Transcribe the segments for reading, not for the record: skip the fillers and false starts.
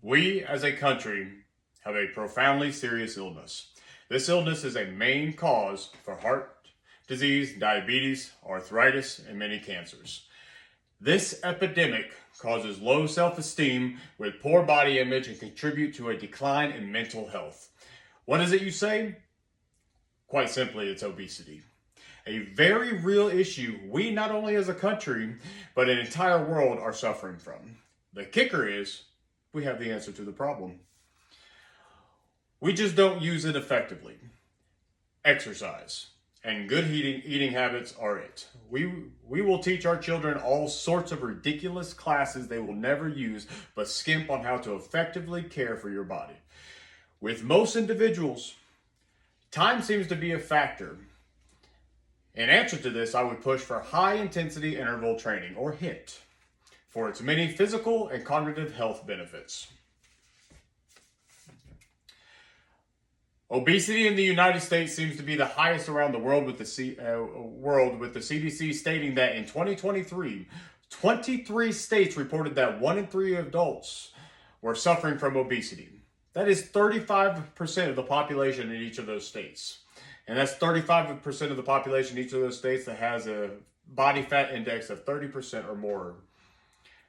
We as a country have a profoundly serious illness. This illness is a main cause for heart disease, diabetes, arthritis, and many cancers. This epidemic causes low self-esteem with poor body image and contribute to a decline in mental health. What is it you say? Quite simply, it's obesity. A very real issue we not only as a country, but an entire world are suffering from. The kicker is, we have the answer to the problem. We just don't use it effectively. Exercise and good eating habits are it. We will teach our children all sorts of ridiculous classes they will never use, but skimp on how to effectively care for your body. With most individuals, time seems to be a factor. In answer to this, I would push for high intensity interval training, or HIIT, for its many physical and cognitive health benefits. Obesity in the United States seems to be the highest around the world, with the CDC stating that in 2023, 23 states reported that 1 in 3 adults were suffering from obesity. That is 35% of the population in each of those states. And that's 35% of the population in each of those states that has a body fat index of 30% or more.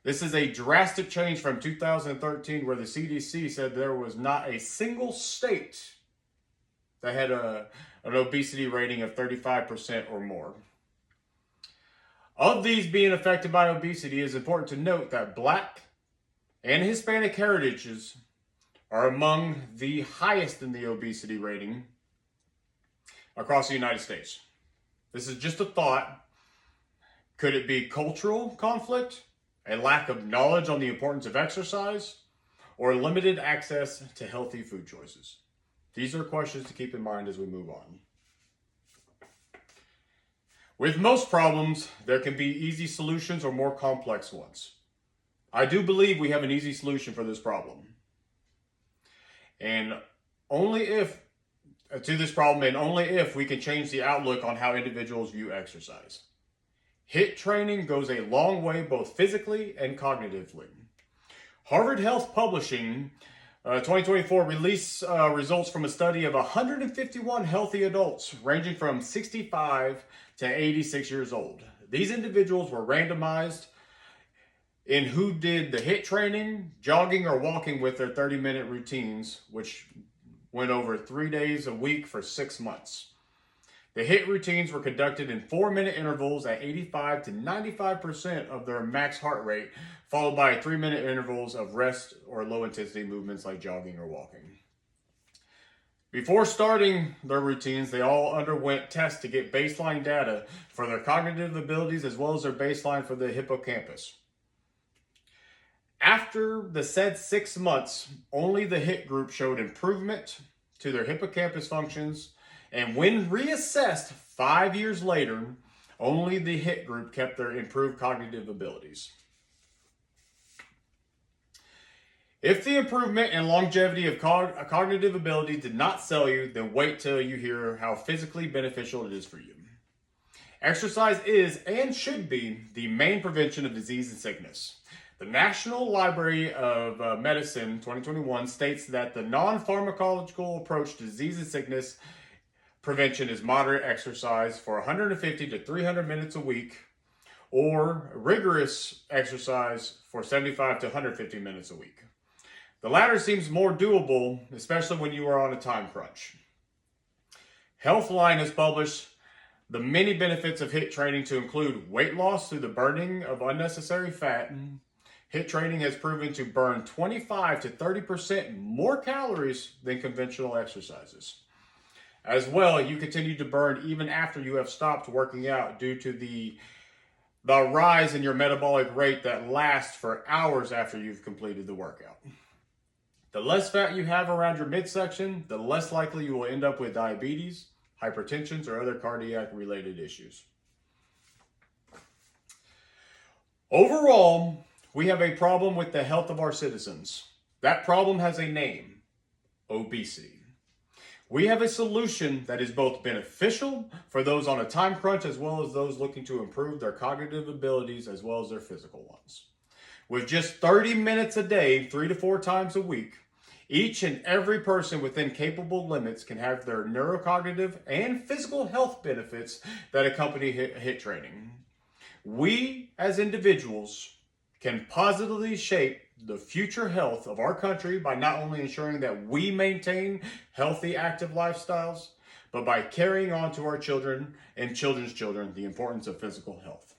This is a drastic change from 2013, where the CDC said there was not a single state that had an obesity rating of 35% or more. Of these being affected by obesity, it is important to note that Black and Hispanic heritages are among the highest in the obesity rating across the United States. This is just a thought. Could it be cultural conflict, a lack of knowledge on the importance of exercise, or limited access to healthy food choices? These are questions to keep in mind as we move on. With most problems, there can be easy solutions or more complex ones. I do believe we have an easy solution for this problem. And only if we can change the outlook on how individuals view exercise. HIIT training goes a long way, both physically and cognitively. Harvard Health Publishing 2024 released results from a study of 151 healthy adults ranging from 65 to 86 years old. These individuals were randomized in who did the HIIT training, jogging, or walking with their 30-minute routines, which went over 3 days a week for 6 months. The HIIT routines were conducted in 4-minute intervals at 85 to 95% of their max heart rate, followed by 3-minute intervals of rest or low-intensity movements like jogging or walking. Before starting their routines, they all underwent tests to get baseline data for their cognitive abilities as well as their baseline for the hippocampus. After the said 6 months, only the HIIT group showed improvement to their hippocampus functions, and when reassessed 5 years later, only the HIIT group kept their improved cognitive abilities. If the improvement and longevity of cognitive ability did not sell you, then wait till you hear how physically beneficial it is for you. Exercise is and should be the main prevention of disease and sickness. The National Library of Medicine 2021 states that the non-pharmacological approach to disease and sickness prevention is moderate exercise for 150 to 300 minutes a week, or rigorous exercise for 75 to 150 minutes a week. The latter seems more doable, especially when you are on a time crunch. Healthline has published the many benefits of HIIT training to include weight loss through the burning of unnecessary fat. HIIT training has proven to burn 25 to 30% more calories than conventional exercises. As well, you continue to burn even after you have stopped working out due to the rise in your metabolic rate that lasts for hours after you've completed the workout. The less fat you have around your midsection, the less likely you will end up with diabetes, hypertension, or other cardiac-related issues. Overall, we have a problem with the health of our citizens. That problem has a name: obesity. We have a solution that is both beneficial for those on a time crunch as well as those looking to improve their cognitive abilities as well as their physical ones. With just 30 minutes a day, 3 to 4 times a week, each and every person within capable limits can have their neurocognitive and physical health benefits that accompany HIIT training. We, as individuals, can positively shape the future health of our country by not only ensuring that we maintain healthy, active lifestyles, but by carrying on to our children and children's children the importance of physical health.